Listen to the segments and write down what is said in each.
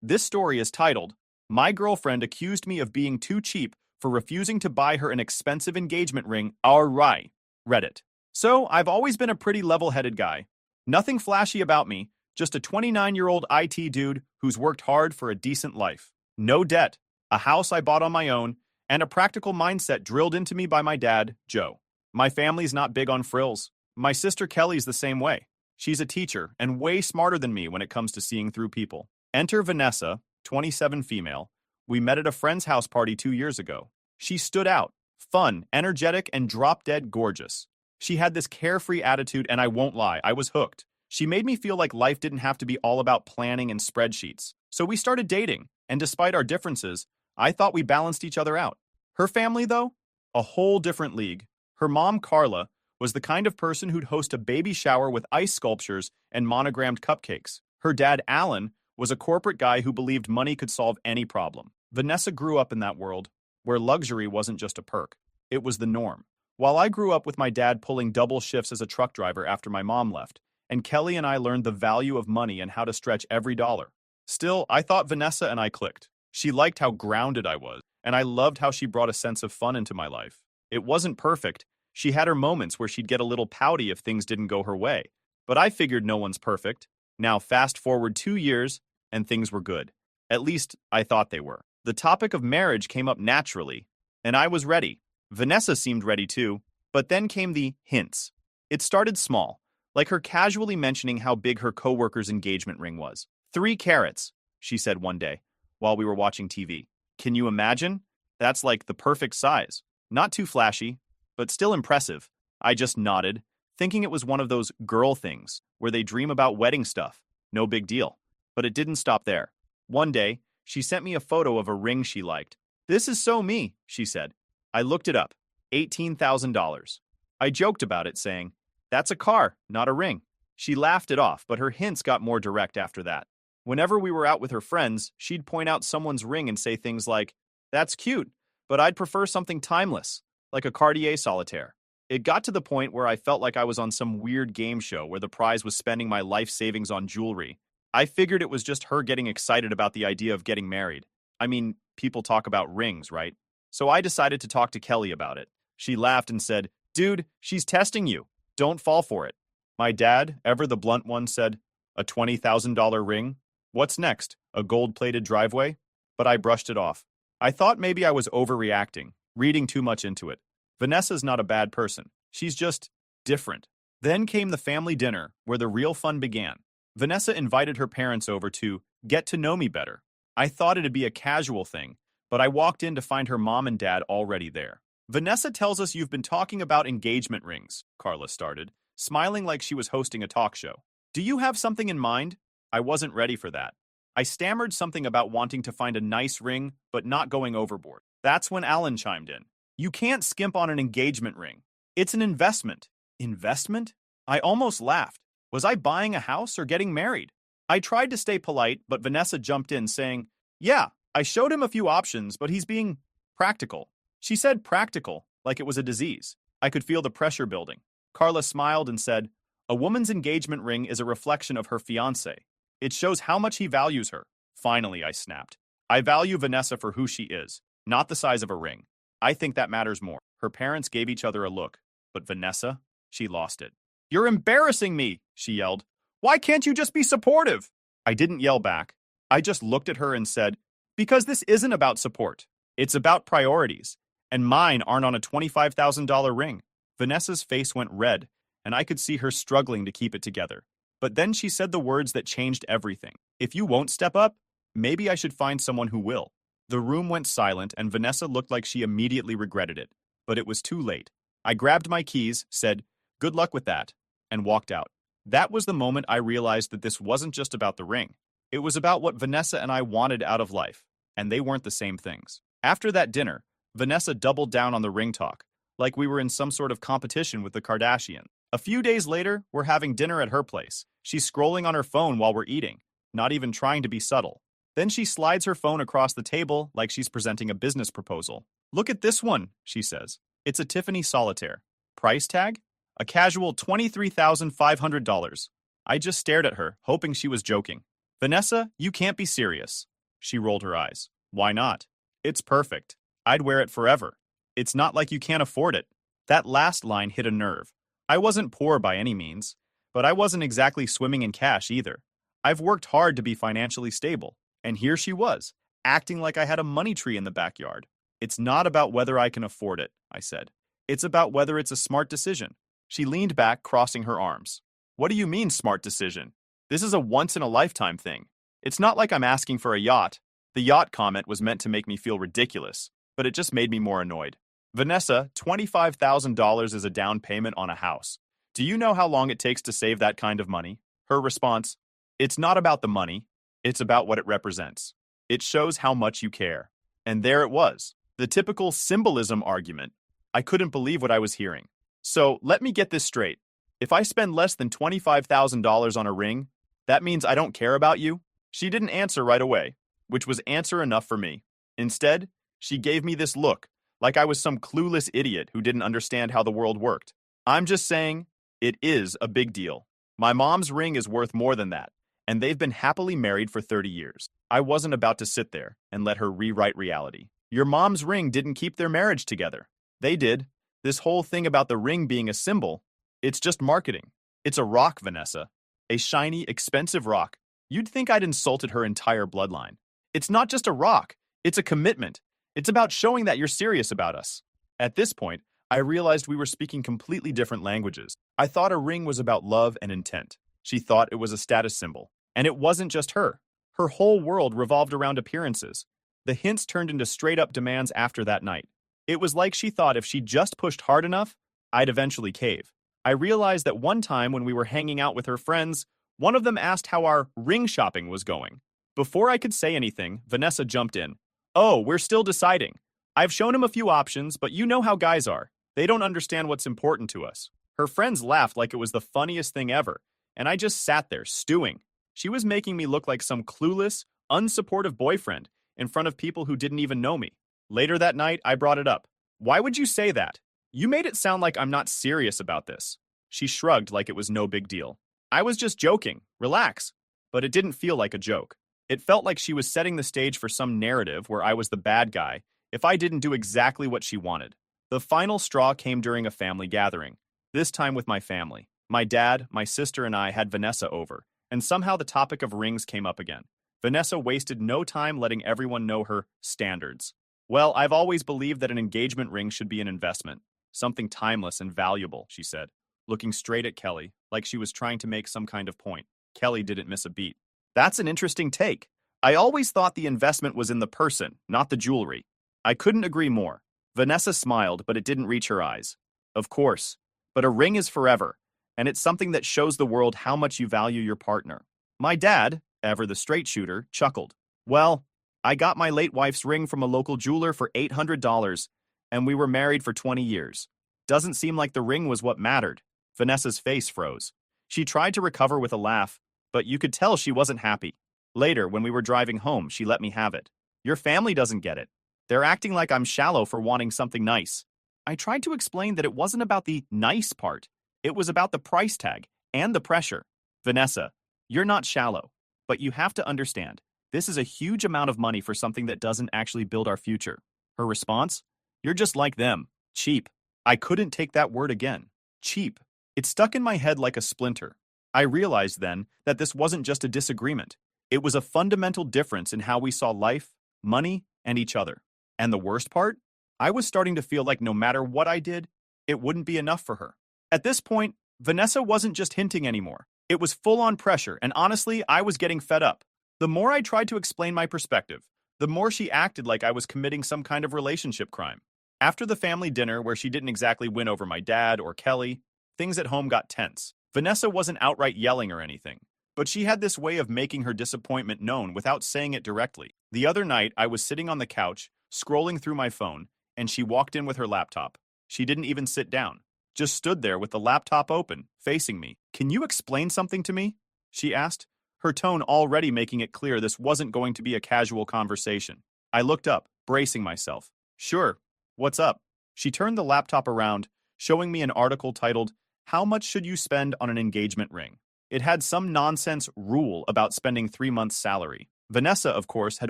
This story is titled, My Girlfriend Accused Me of Being Too Cheap for Refusing to Buy Her an Expensive Engagement Ring. Alright. Reddit. So, I've always been a pretty level-headed guy. Nothing flashy about me, just a 29-year-old IT dude who's worked hard for a decent life. No debt, a house I bought on my own, and a practical mindset drilled into me by my dad, Joe. My family's not big on frills. My sister Kelly's the same way. She's a teacher and way smarter than me when it comes to seeing through people. Enter Vanessa, 27 female. We met at a friend's house party 2 years ago. She stood out, fun, energetic, and drop-dead gorgeous. She had this carefree attitude, and I won't lie, I was hooked. She made me feel like life didn't have to be all about planning and spreadsheets. So we started dating, and despite our differences, I thought we balanced each other out. Her family, though? A whole different league. Her mom, Carla, was the kind of person who'd host a baby shower with ice sculptures and monogrammed cupcakes. Her dad, Alan, was a corporate guy who believed money could solve any problem. Vanessa grew up in that world, where luxury wasn't just a perk. It was the norm. While I grew up with my dad pulling double shifts as a truck driver after my mom left, and Kelly and I learned the value of money and how to stretch every dollar. Still, I thought Vanessa and I clicked. She liked how grounded I was, and I loved how she brought a sense of fun into my life. It wasn't perfect. She had her moments where she'd get a little pouty if things didn't go her way. But I figured no one's perfect. Now, fast forward 2 years, and things were good. At least, I thought they were. The topic of marriage came up naturally, and I was ready. Vanessa seemed ready too, but then came the hints. It started small, like her casually mentioning how big her coworker's engagement ring was. 3 carats, she said one day, while we were watching TV. Can you imagine? That's like the perfect size. Not too flashy, but still impressive. I just nodded, thinking it was one of those girl things, where they dream about wedding stuff. No big deal. But it didn't stop there. One day, she sent me a photo of a ring she liked. This is so me, she said. I looked it up. $18,000. I joked about it, saying, that's a car, not a ring. She laughed it off, but her hints got more direct after that. Whenever we were out with her friends, she'd point out someone's ring and say things like, that's cute, but I'd prefer something timeless, like a Cartier solitaire. It got to the point where I felt like I was on some weird game show where the prize was spending my life savings on jewelry. I figured it was just her getting excited about the idea of getting married. I mean, people talk about rings, right? So I decided to talk to Kelly about it. She laughed and said, dude, she's testing you. Don't fall for it. My dad, ever the blunt one, said, a $20,000 ring? What's next? A gold-plated driveway? But I brushed it off. I thought maybe I was overreacting, reading too much into it. Vanessa's not a bad person. She's just different. Then came the family dinner, where the real fun began. Vanessa invited her parents over to get to know me better. I thought it'd be a casual thing, but I walked in to find her mom and dad already there. Vanessa tells us you've been talking about engagement rings, Carla started, smiling like she was hosting a talk show. Do you have something in mind? I wasn't ready for that. I stammered something about wanting to find a nice ring, but not going overboard. That's when Alan chimed in. You can't skimp on an engagement ring. It's an investment. Investment? I almost laughed. Was I buying a house or getting married? I tried to stay polite, but Vanessa jumped in saying, yeah, I showed him a few options, but he's being practical. She said practical, like it was a disease. I could feel the pressure building. Carla smiled and said, a woman's engagement ring is a reflection of her fiancé. It shows how much he values her. Finally, I snapped. I value Vanessa for who she is, not the size of a ring. I think that matters more. Her parents gave each other a look, but Vanessa, she lost it. You're embarrassing me, she yelled. Why can't you just be supportive? I didn't yell back. I just looked at her and said, because this isn't about support. It's about priorities, and mine aren't on a $25,000 ring. Vanessa's face went red, and I could see her struggling to keep it together. But then she said the words that changed everything. If you won't step up, maybe I should find someone who will. The room went silent, and Vanessa looked like she immediately regretted it. But it was too late. I grabbed my keys, said, good luck with that, and walked out. That was the moment I realized that this wasn't just about the ring. It was about what Vanessa and I wanted out of life, and they weren't the same things. After that dinner, Vanessa doubled down on the ring talk, like we were in some sort of competition with the Kardashians. A few days later, we're having dinner at her place. She's scrolling on her phone while we're eating, not even trying to be subtle. Then she slides her phone across the table like she's presenting a business proposal. Look at this one, she says. It's a Tiffany solitaire. Price tag? A casual $23,500. I just stared at her, hoping she was joking. Vanessa, you can't be serious. She rolled her eyes. Why not? It's perfect. I'd wear it forever. It's not like you can't afford it. That last line hit a nerve. I wasn't poor by any means, but I wasn't exactly swimming in cash either. I've worked hard to be financially stable, and here she was, acting like I had a money tree in the backyard. It's not about whether I can afford it, I said. It's about whether it's a smart decision. She leaned back, crossing her arms. What do you mean, smart decision? This is a once-in-a-lifetime thing. It's not like I'm asking for a yacht. The yacht comment was meant to make me feel ridiculous, but it just made me more annoyed. Vanessa, $25,000 is a down payment on a house. Do you know how long it takes to save that kind of money? Her response, it's not about the money, it's about what it represents. It shows how much you care. And there it was, the typical symbolism argument. I couldn't believe what I was hearing. So, let me get this straight. If I spend less than $25,000 on a ring, that means I don't care about you? She didn't answer right away, which was answer enough for me. Instead, she gave me this look, like I was some clueless idiot who didn't understand how the world worked. I'm just saying, it is a big deal. My mom's ring is worth more than that, and they've been happily married for 30 years. I wasn't about to sit there and let her rewrite reality. Your mom's ring didn't keep their marriage together. They did. This whole thing about the ring being a symbol, it's just marketing. It's a rock, Vanessa. A shiny, expensive rock. You'd think I'd insulted her entire bloodline. It's not just a rock. It's a commitment. It's about showing that you're serious about us. At this point, I realized we were speaking completely different languages. I thought a ring was about love and intent. She thought it was a status symbol. And it wasn't just her. Her whole world revolved around appearances. The hints turned into straight-up demands after that night. It was like she thought if she just pushed hard enough, I'd eventually cave. I realized that one time when we were hanging out with her friends, one of them asked how our ring shopping was going. Before I could say anything, Vanessa jumped in. Oh, we're still deciding. I've shown him a few options, but you know how guys are. They don't understand what's important to us. Her friends laughed like it was the funniest thing ever, and I just sat there, stewing. She was making me look like some clueless, unsupportive boyfriend in front of people who didn't even know me. Later that night, I brought it up. Why would you say that? You made it sound like I'm not serious about this. She shrugged like it was no big deal. I was just joking. Relax. But it didn't feel like a joke. It felt like she was setting the stage for some narrative where I was the bad guy if I didn't do exactly what she wanted. The final straw came during a family gathering, this time with my family. My dad, my sister, and I had Vanessa over, and somehow the topic of rings came up again. Vanessa wasted no time letting everyone know her standards. Well, I've always believed that an engagement ring should be an investment, something timeless and valuable, she said, looking straight at Kelly, like she was trying to make some kind of point. Kelly didn't miss a beat. That's an interesting take. I always thought the investment was in the person, not the jewelry. I couldn't agree more. Vanessa smiled, but it didn't reach her eyes. Of course, but a ring is forever, and it's something that shows the world how much you value your partner. My dad, ever the straight shooter, chuckled. Well, I got my late wife's ring from a local jeweler for $800, and we were married for 20 years. Doesn't seem like the ring was what mattered. Vanessa's face froze. She tried to recover with a laugh, but you could tell she wasn't happy. Later, when we were driving home, she let me have it. Your family doesn't get it. They're acting like I'm shallow for wanting something nice. I tried to explain that it wasn't about the nice part. It was about the price tag and the pressure. Vanessa, you're not shallow, but you have to understand, this is a huge amount of money for something that doesn't actually build our future. Her response? You're just like them. Cheap. I couldn't take that word again. Cheap. It stuck in my head like a splinter. I realized then that this wasn't just a disagreement. It was a fundamental difference in how we saw life, money, and each other. And the worst part? I was starting to feel like no matter what I did, it wouldn't be enough for her. At this point, Vanessa wasn't just hinting anymore. It was full-on pressure, and honestly, I was getting fed up. The more I tried to explain my perspective, the more she acted like I was committing some kind of relationship crime. After the family dinner, where she didn't exactly win over my dad or Kelly, things at home got tense. Vanessa wasn't outright yelling or anything, but she had this way of making her disappointment known without saying it directly. The other night, I was sitting on the couch, scrolling through my phone, and she walked in with her laptop. She didn't even sit down, just stood there with the laptop open, facing me. Can you explain something to me? She asked, her tone already making it clear this wasn't going to be a casual conversation. I looked up, bracing myself. Sure, what's up? She turned the laptop around, showing me an article titled, How Much Should You Spend on an Engagement Ring? It had some nonsense rule about spending 3 months' salary. Vanessa, of course, had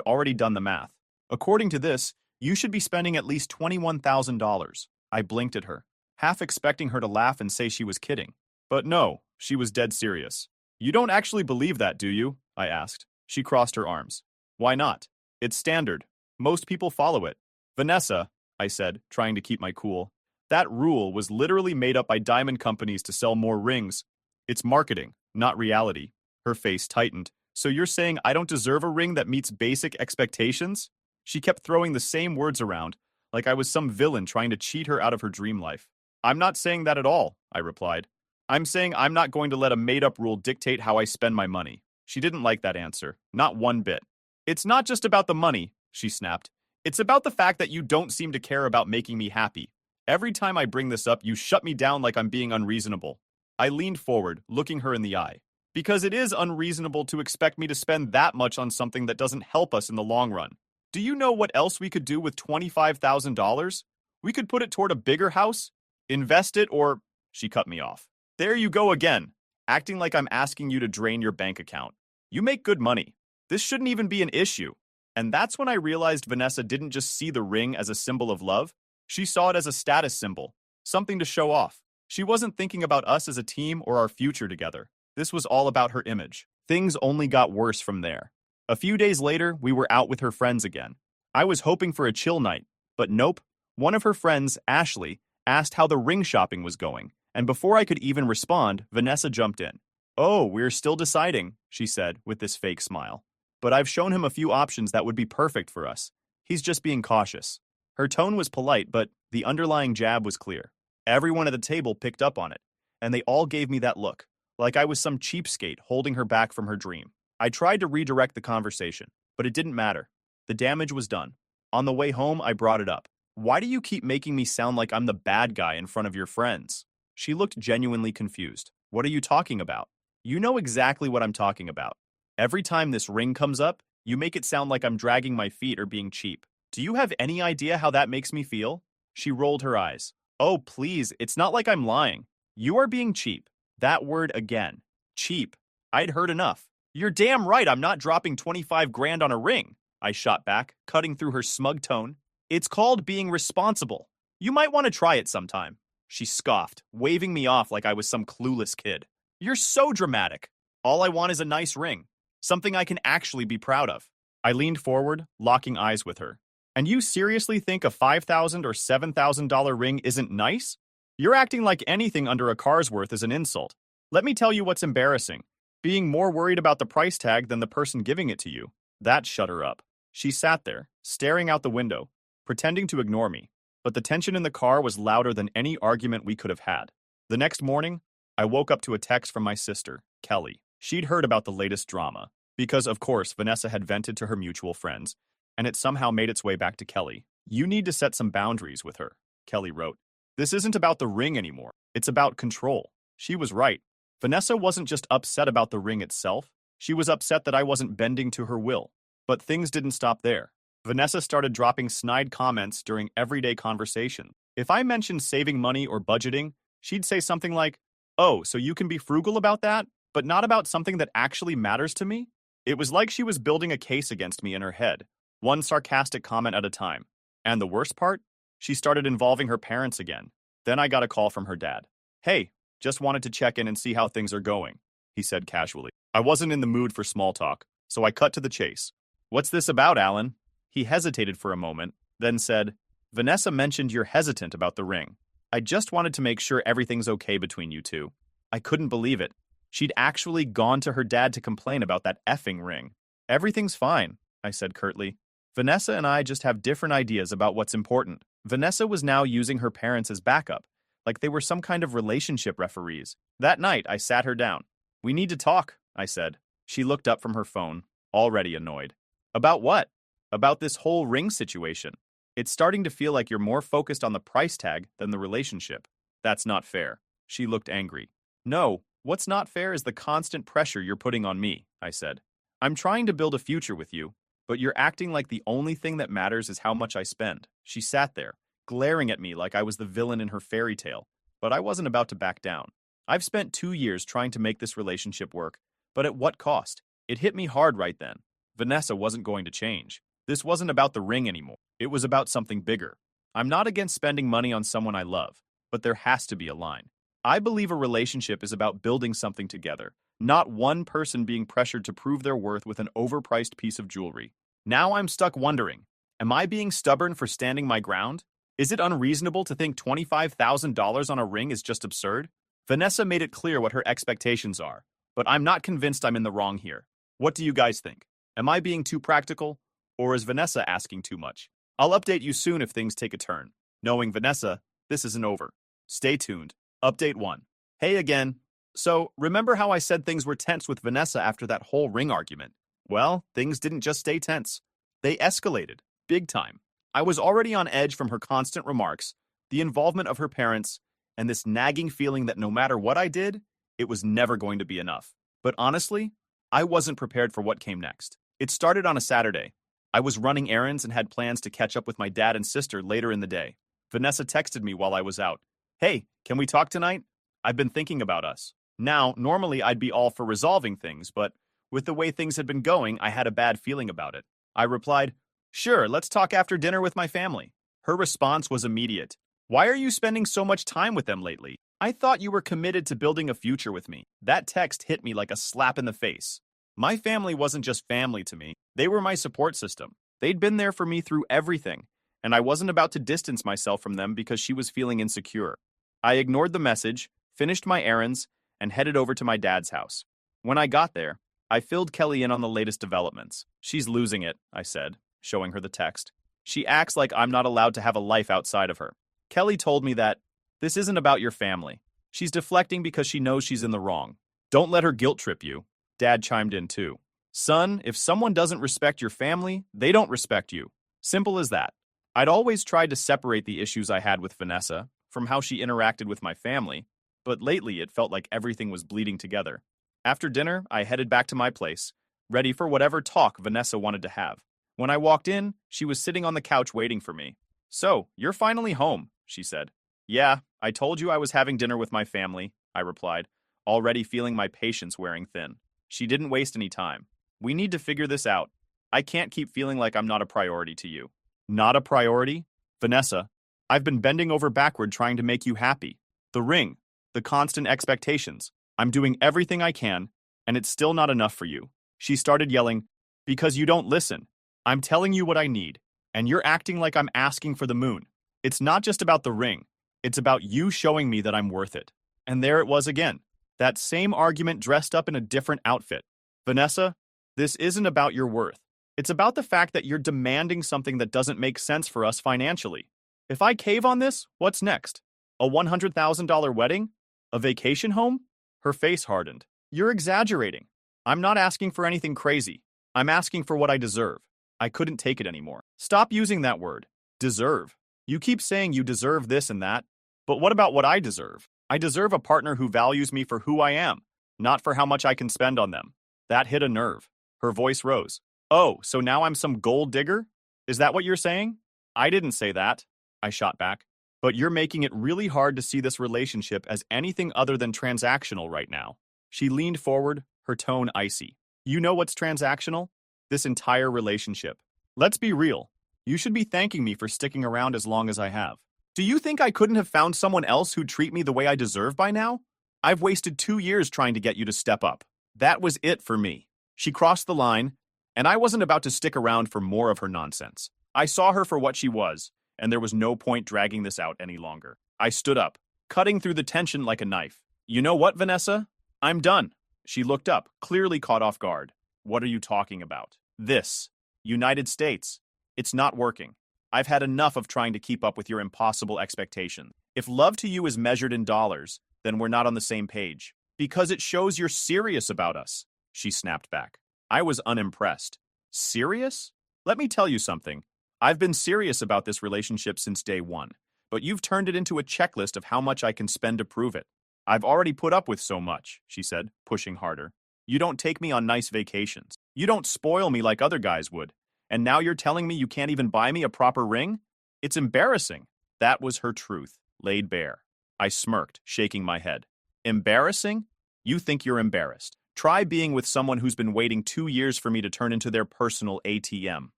already done the math. According to this, you should be spending at least $21,000. I blinked at her, half expecting her to laugh and say she was kidding. But no, she was dead serious. You don't actually believe that, do you? I asked. She crossed her arms. Why not? It's standard. Most people follow it. Vanessa, I said, trying to keep my cool. That rule was literally made up by diamond companies to sell more rings. It's marketing, not reality. Her face tightened. So you're saying I don't deserve a ring that meets basic expectations? She kept throwing the same words around, like I was some villain trying to cheat her out of her dream life. I'm not saying that at all, I replied. I'm saying I'm not going to let a made-up rule dictate how I spend my money. She didn't like that answer, not one bit. It's not just about the money, she snapped. It's about the fact that you don't seem to care about making me happy. Every time I bring this up, you shut me down like I'm being unreasonable. I leaned forward, looking her in the eye. Because it is unreasonable to expect me to spend that much on something that doesn't help us in the long run. Do you know what else we could do with $25,000? We could put it toward a bigger house, invest it, or... She cut me off. There you go again, acting like I'm asking you to drain your bank account. You make good money. This shouldn't even be an issue. And that's when I realized Vanessa didn't just see the ring as a symbol of love. She saw it as a status symbol, something to show off. She wasn't thinking about us as a team or our future together. This was all about her image. Things only got worse from there. A few days later, we were out with her friends again. I was hoping for a chill night, but nope. One of her friends, Ashley, asked how the ring shopping was going, and before I could even respond, Vanessa jumped in. Oh, we're still deciding, she said with this fake smile. But I've shown him a few options that would be perfect for us. He's just being cautious. Her tone was polite, but the underlying jab was clear. Everyone at the table picked up on it, and they all gave me that look, like I was some cheapskate holding her back from her dream. I tried to redirect the conversation, but it didn't matter. The damage was done. On the way home, I brought it up. Why do you keep making me sound like I'm the bad guy in front of your friends? She looked genuinely confused. What are you talking about? You know exactly what I'm talking about. Every time this ring comes up, you make it sound like I'm dragging my feet or being cheap. Do you have any idea how that makes me feel? She rolled her eyes. Oh, please, it's not like I'm lying. You are being cheap. That word again. Cheap. I'd heard enough. You're damn right I'm not dropping 25 grand on a ring, I shot back, cutting through her smug tone. It's called being responsible. You might want to try it sometime. She scoffed, waving me off like I was some clueless kid. You're so dramatic. All I want is a nice ring. Something I can actually be proud of. I leaned forward, locking eyes with her. And you seriously think a $5,000 or $7,000 ring isn't nice? You're acting like anything under a car's worth is an insult. Let me tell you what's embarrassing. Being more worried about the price tag than the person giving it to you. That shut her up. She sat there, staring out the window, pretending to ignore me. But the tension in the car was louder than any argument we could have had. The next morning, I woke up to a text from my sister, Kelly. She'd heard about the latest drama, because of course Vanessa had vented to her mutual friends, and it somehow made its way back to Kelly. You need to set some boundaries with her, Kelly wrote. This isn't about the ring anymore. It's about control. She was right. Vanessa wasn't just upset about the ring itself. She was upset that I wasn't bending to her will. But things didn't stop there. Vanessa started dropping snide comments during everyday conversation. If I mentioned saving money or budgeting, she'd say something like, "Oh, so you can be frugal about that, but not about something that actually matters to me?" It was like she was building a case against me in her head, one sarcastic comment at a time. And the worst part? She started involving her parents again. Then I got a call from her dad. Hey, just wanted to check in and see how things are going, he said casually. I wasn't in the mood for small talk, so I cut to the chase. What's this about, Alan? He hesitated for a moment, then said, Vanessa mentioned you're hesitant about the ring. I just wanted to make sure everything's okay between you two. I couldn't believe it. She'd actually gone to her dad to complain about that effing ring. Everything's fine, I said curtly. Vanessa and I just have different ideas about what's important. Vanessa was now using her parents as backup, like they were some kind of relationship referees. That night, I sat her down. We need to talk, I said. She looked up from her phone, already annoyed. About what? About this whole ring situation. It's starting to feel like you're more focused on the price tag than the relationship. That's not fair. She looked angry. No, what's not fair is the constant pressure you're putting on me, I said. I'm trying to build a future with you, but you're acting like the only thing that matters is how much I spend. She sat there, glaring at me like I was the villain in her fairy tale, but I wasn't about to back down. I've spent 2 years trying to make this relationship work, but at what cost? It hit me hard right then. Vanessa wasn't going to change. This wasn't about the ring anymore. It was about something bigger. I'm not against spending money on someone I love, but there has to be a line. I believe a relationship is about building something together, not one person being pressured to prove their worth with an overpriced piece of jewelry. Now I'm stuck wondering, am I being stubborn for standing my ground? Is it unreasonable to think $25,000 on a ring is just absurd? Vanessa made it clear what her expectations are, but I'm not convinced I'm in the wrong here. What do you guys think? Am I being too practical, or is Vanessa asking too much? I'll update you soon if things take a turn. Knowing Vanessa, this isn't over. Stay tuned. Update 1. Hey again. So, remember how I said things were tense with Vanessa after that whole ring argument? Well, things didn't just stay tense. They escalated. Big time. I was already on edge from her constant remarks, the involvement of her parents, and this nagging feeling that no matter what I did, it was never going to be enough. But honestly, I wasn't prepared for what came next. It started on a Saturday. I was running errands and had plans to catch up with my dad and sister later in the day. Vanessa texted me while I was out. Hey, can we talk tonight? I've been thinking about us. Now, normally I'd be all for resolving things, but with the way things had been going, I had a bad feeling about it. I replied, sure, let's talk after dinner with my family. Her response was immediate. Why are you spending so much time with them lately? I thought you were committed to building a future with me. That text hit me like a slap in the face. My family wasn't just family to me. They were my support system. They'd been there for me through everything, and I wasn't about to distance myself from them because she was feeling insecure. I ignored the message, finished my errands, and headed over to my dad's house. When I got there, I filled Kelly in on the latest developments. She's losing it, I said, showing her the text. She acts like I'm not allowed to have a life outside of her. Kelly told me that this isn't about your family. She's deflecting because she knows she's in the wrong. Don't let her guilt trip you. Dad chimed in too. Son, if someone doesn't respect your family, they don't respect you. Simple as that. I'd always tried to separate the issues I had with Vanessa from how she interacted with my family, but lately it felt like everything was bleeding together. After dinner, I headed back to my place, ready for whatever talk Vanessa wanted to have. When I walked in, she was sitting on the couch waiting for me. So, you're finally home, she said. Yeah, I told you I was having dinner with my family, I replied, already feeling my patience wearing thin. She didn't waste any time. We need to figure this out. I can't keep feeling like I'm not a priority to you. Not a priority? Vanessa, I've been bending over backward trying to make you happy. The ring, the constant expectations. I'm doing everything I can, and it's still not enough for you. She started yelling, because you don't listen. I'm telling you what I need, and you're acting like I'm asking for the moon. It's not just about the ring. It's about you showing me that I'm worth it. And there it was again. That same argument dressed up in a different outfit. Vanessa, this isn't about your worth. It's about the fact that you're demanding something that doesn't make sense for us financially. If I cave on this, what's next? A $100,000 wedding? A vacation home? Her face hardened. You're exaggerating. I'm not asking for anything crazy. I'm asking for what I deserve. I couldn't take it anymore. Stop using that word. Deserve. You keep saying you deserve this and that, but what about what I deserve? I deserve a partner who values me for who I am, not for how much I can spend on them. That hit a nerve. Her voice rose. Oh, so now I'm some gold digger? Is that what you're saying? I didn't say that, I shot back. But you're making it really hard to see this relationship as anything other than transactional right now. She leaned forward, her tone icy. You know what's transactional? This entire relationship. Let's be real. You should be thanking me for sticking around as long as I have. Do you think I couldn't have found someone else who'd treat me the way I deserve by now? I've wasted 2 years trying to get you to step up. That was it for me. She crossed the line, and I wasn't about to stick around for more of her nonsense. I saw her for what she was, and there was no point dragging this out any longer. I stood up, cutting through the tension like a knife. You know what, Vanessa? I'm done. She looked up, clearly caught off guard. What are you talking about? This. United States. It's not working. I've had enough of trying to keep up with your impossible expectations. If love to you is measured in dollars, then we're not on the same page. Because it shows you're serious about us, she snapped back. I was unimpressed. Serious? Let me tell you something. I've been serious about this relationship since day one, but you've turned it into a checklist of how much I can spend to prove it. I've already put up with so much, she said, pushing harder. You don't take me on nice vacations. You don't spoil me like other guys would. And now you're telling me you can't even buy me a proper ring? It's embarrassing. That was her truth, laid bare. I smirked, shaking my head. Embarrassing? You think you're embarrassed. Try being with someone who's been waiting 2 years for me to turn into their personal ATM.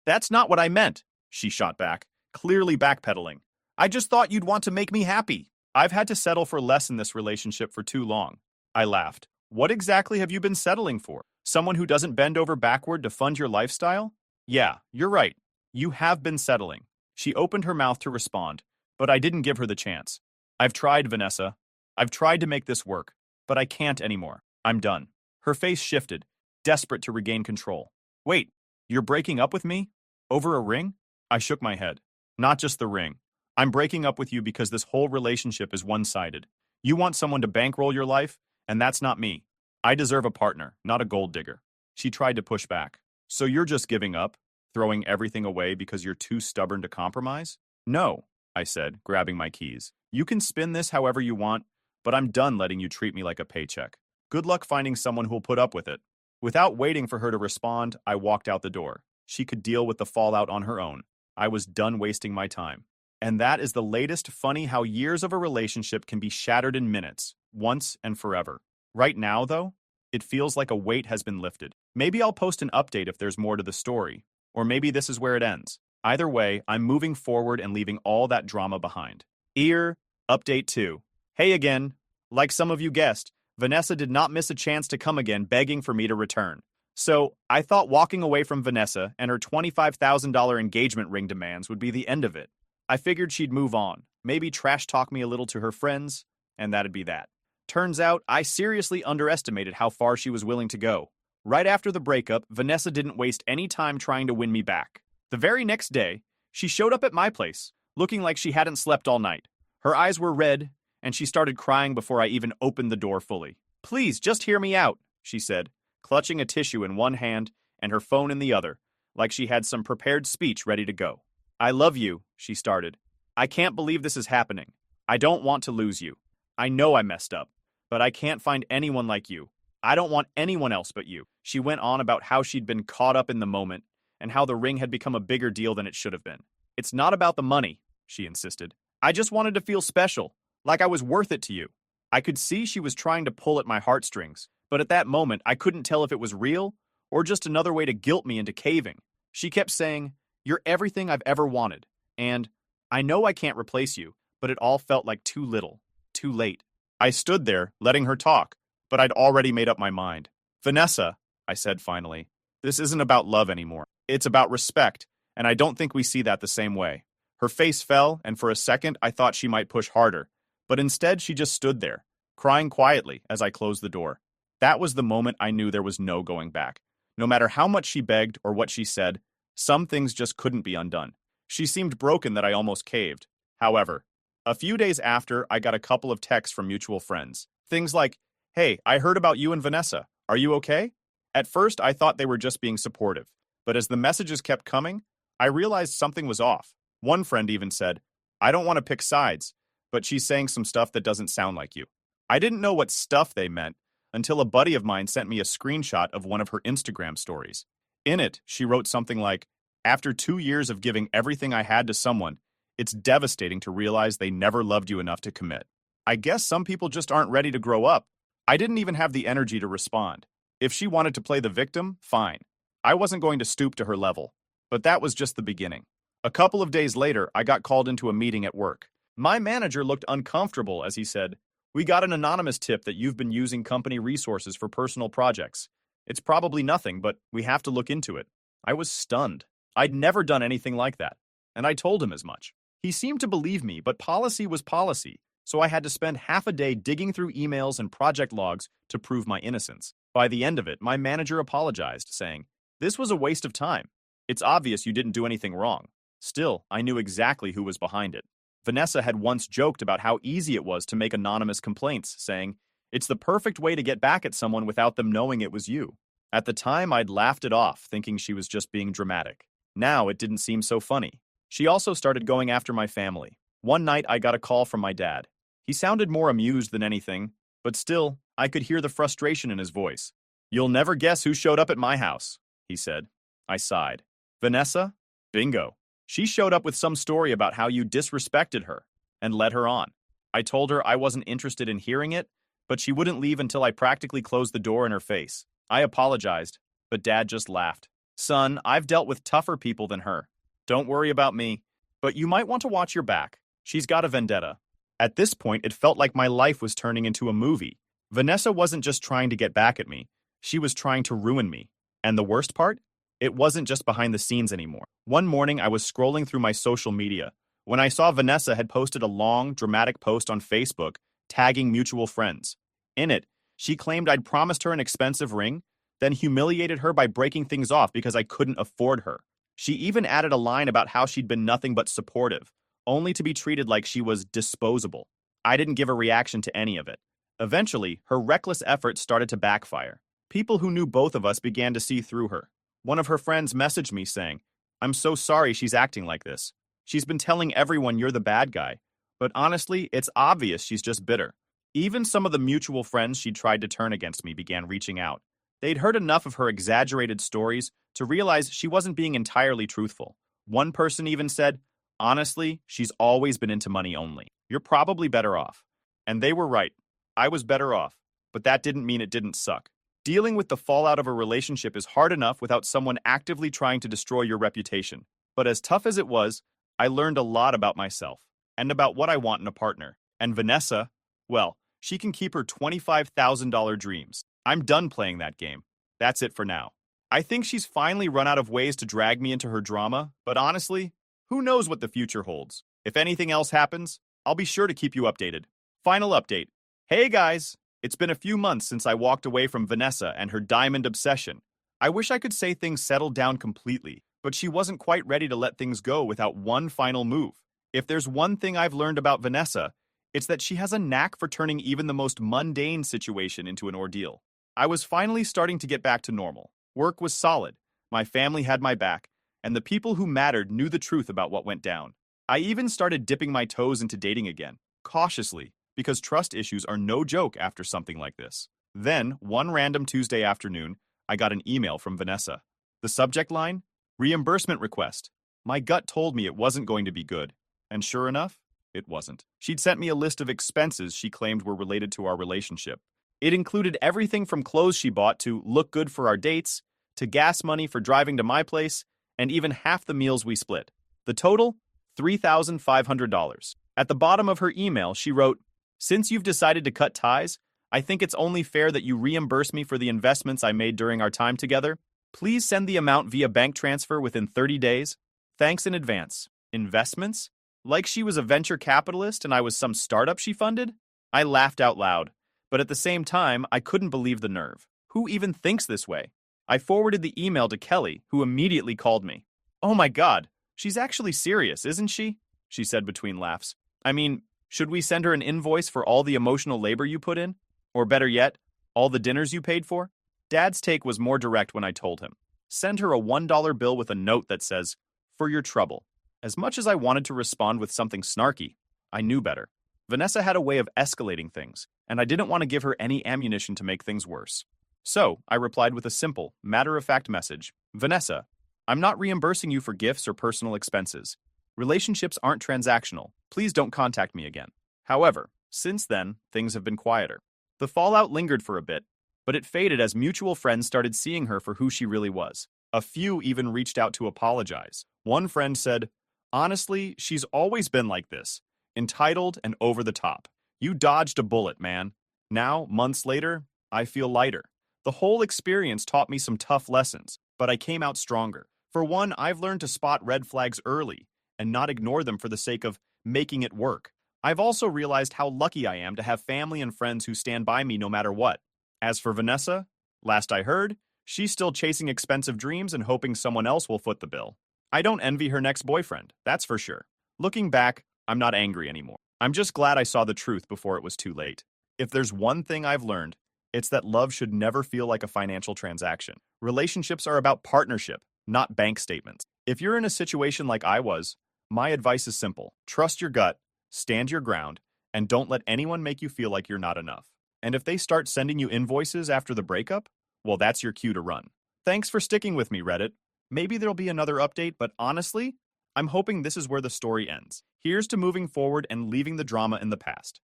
That's not what I meant, she shot back, clearly backpedaling. I just thought you'd want to make me happy. I've had to settle for less in this relationship for too long. I laughed. What exactly have you been settling for? Someone who doesn't bend over backward to fund your lifestyle? Yeah, you're right. You have been settling. She opened her mouth to respond, but I didn't give her the chance. I've tried, Vanessa. I've tried to make this work, but I can't anymore. I'm done. Her face shifted, desperate to regain control. Wait, you're breaking up with me? Over a ring? I shook my head. Not just the ring. I'm breaking up with you because this whole relationship is one-sided. You want someone to bankroll your life, and that's not me. I deserve a partner, not a gold digger. She tried to push back. So you're just giving up, throwing everything away because you're too stubborn to compromise? No, I said, grabbing my keys. You can spin this however you want, but I'm done letting you treat me like a paycheck. Good luck finding someone who'll put up with it. Without waiting for her to respond, I walked out the door. She could deal with the fallout on her own. I was done wasting my time. And that is the latest funny how years of a relationship can be shattered in minutes, once and forever. Right now, though, it feels like a weight has been lifted. Maybe I'll post an update if there's more to the story, or maybe this is where it ends. Either way, I'm moving forward and leaving all that drama behind. Update 2. Hey again. Like some of you guessed, Vanessa did not miss a chance to come again begging for me to return. So, I thought walking away from Vanessa and her $25,000 engagement ring demands would be the end of it. I figured she'd move on, maybe trash talk me a little to her friends, and that'd be that. Turns out, I seriously underestimated how far she was willing to go. Right after the breakup, Vanessa didn't waste any time trying to win me back. The very next day, she showed up at my place, looking like she hadn't slept all night. Her eyes were red, and she started crying before I even opened the door fully. Please, just hear me out, she said, clutching a tissue in one hand and her phone in the other, like she had some prepared speech ready to go. I love you, she started. I can't believe this is happening. I don't want to lose you. I know I messed up, but I can't find anyone like you. I don't want anyone else but you. She went on about how she'd been caught up in the moment and how the ring had become a bigger deal than it should have been. It's not about the money, she insisted. I just wanted to feel special, like I was worth it to you. I could see she was trying to pull at my heartstrings, but at that moment I couldn't tell if it was real or just another way to guilt me into caving. She kept saying, "You're everything I've ever wanted," and "I know I can't replace you," but it all felt like too little, too late. I stood there, letting her talk, but I'd already made up my mind. Vanessa, I said finally, this isn't about love anymore. It's about respect, and I don't think we see that the same way. Her face fell, and for a second I thought she might push harder, but instead she just stood there, crying quietly as I closed the door. That was the moment I knew there was no going back. No matter how much she begged or what she said, some things just couldn't be undone. She seemed broken that I almost caved. However, a few days after, I got a couple of texts from mutual friends. Things like, "Hey, I heard about you and Vanessa. Are you okay?" At first, I thought they were just being supportive, but as the messages kept coming, I realized something was off. One friend even said, "I don't want to pick sides, but she's saying some stuff that doesn't sound like you." I didn't know what stuff they meant until a buddy of mine sent me a screenshot of one of her Instagram stories. In it, she wrote something like, "After 2 years of giving everything I had to someone, it's devastating to realize they never loved you enough to commit." I guess some people just aren't ready to grow up. I didn't even have the energy to respond. If she wanted to play the victim, fine. I wasn't going to stoop to her level. But that was just the beginning. A couple of days later, I got called into a meeting at work. My manager looked uncomfortable as he said, "We got an anonymous tip that you've been using company resources for personal projects. It's probably nothing, but we have to look into it." I was stunned. I'd never done anything like that, and I told him as much. He seemed to believe me, but policy was policy, so I had to spend half a day digging through emails and project logs to prove my innocence. By the end of it, my manager apologized, saying, "This was a waste of time. It's obvious you didn't do anything wrong." Still, I knew exactly who was behind it. Vanessa had once joked about how easy it was to make anonymous complaints, saying, "It's the perfect way to get back at someone without them knowing it was you." At the time, I'd laughed it off, thinking she was just being dramatic. Now it didn't seem so funny. She also started going after my family. One night, I got a call from my dad. He sounded more amused than anything, but still, I could hear the frustration in his voice. "You'll never guess who showed up at my house," he said. I sighed. "Vanessa? Bingo. She showed up with some story about how you disrespected her and led her on." I told her I wasn't interested in hearing it, but she wouldn't leave until I practically closed the door in her face. I apologized, but Dad just laughed. Son, I've dealt with tougher people than her. Don't worry about me. But you might want to watch your back. She's got a vendetta. At this point, it felt like my life was turning into a movie. Vanessa wasn't just trying to get back at me. She was trying to ruin me. And the worst part? It wasn't just behind the scenes anymore. One morning, I was scrolling through my social media when I saw Vanessa had posted a long, dramatic post on Facebook tagging mutual friends. In it, she claimed I'd promised her an expensive ring, then humiliated her by breaking things off because I couldn't afford her. She even added a line about how she'd been nothing but supportive, only to be treated like she was disposable. I didn't give a reaction to any of it. Eventually, her reckless efforts started to backfire. People who knew both of us began to see through her. One of her friends messaged me saying, "I'm so sorry she's acting like this. She's been telling everyone you're the bad guy. But honestly, it's obvious she's just bitter." Even some of the mutual friends she tried to turn against me began reaching out. They'd heard enough of her exaggerated stories to realize she wasn't being entirely truthful. One person even said, "Honestly, she's always been into money only. You're probably better off." And they were right. I was better off, but that didn't mean it didn't suck. Dealing with the fallout of a relationship is hard enough without someone actively trying to destroy your reputation. But as tough as it was, I learned a lot about myself and about what I want in a partner. And Vanessa, well, she can keep her $25,000 dreams. I'm done playing that game. That's it for now. I think she's finally run out of ways to drag me into her drama, but honestly, who knows what the future holds? If anything else happens, I'll be sure to keep you updated. Final update. Hey guys! It's been a few months since I walked away from Vanessa and her diamond obsession. I wish I could say things settled down completely, but she wasn't quite ready to let things go without one final move. If there's one thing I've learned about Vanessa, it's that she has a knack for turning even the most mundane situation into an ordeal. I was finally starting to get back to normal. Work was solid, my family had my back, and the people who mattered knew the truth about what went down. I even started dipping my toes into dating again, cautiously, because trust issues are no joke after something like this. Then, one random Tuesday afternoon, I got an email from Vanessa. The subject line? Reimbursement request. My gut told me it wasn't going to be good. And sure enough, it wasn't. She'd sent me a list of expenses she claimed were related to our relationship. It included everything from clothes she bought to look good for our dates, to gas money for driving to my place, and even half the meals we split. The total? $3,500. At the bottom of her email, she wrote, "Since you've decided to cut ties, I think it's only fair that you reimburse me for the investments I made during our time together. Please send the amount via bank transfer within 30 days. Thanks in advance." Investments? Like she was a venture capitalist and I was some startup she funded? I laughed out loud, but at the same time, I couldn't believe the nerve. Who even thinks this way? I forwarded the email to Kelly, who immediately called me. "Oh my God, she's actually serious, isn't she?" she said between laughs. "I mean, should we send her an invoice for all the emotional labor you put in? Or better yet, all the dinners you paid for?" Dad's take was more direct when I told him. Send her a $1 bill with a note that says, "For your trouble." As much as I wanted to respond with something snarky, I knew better. Vanessa had a way of escalating things, and I didn't want to give her any ammunition to make things worse. So, I replied with a simple, matter-of-fact message. "Vanessa, I'm not reimbursing you for gifts or personal expenses. Relationships aren't transactional. Please don't contact me again." However, since then, things have been quieter. The fallout lingered for a bit, but it faded as mutual friends started seeing her for who she really was. A few even reached out to apologize. One friend said, "Honestly, she's always been like this, entitled and over the top. You dodged a bullet, man." Now, months later, I feel lighter. The whole experience taught me some tough lessons, but I came out stronger. For one, I've learned to spot red flags early and not ignore them for the sake of making it work. I've also realized how lucky I am to have family and friends who stand by me no matter what. As for Vanessa, last I heard, she's still chasing expensive dreams and hoping someone else will foot the bill. I don't envy her next boyfriend, that's for sure. Looking back, I'm not angry anymore. I'm just glad I saw the truth before it was too late. If there's one thing I've learned, it's that love should never feel like a financial transaction. Relationships are about partnership, not bank statements. If you're in a situation like I was, my advice is simple. Trust your gut, stand your ground, and don't let anyone make you feel like you're not enough. And if they start sending you invoices after the breakup, well, that's your cue to run. Thanks for sticking with me, Reddit. Maybe there'll be another update, but honestly, I'm hoping this is where the story ends. Here's to moving forward and leaving the drama in the past.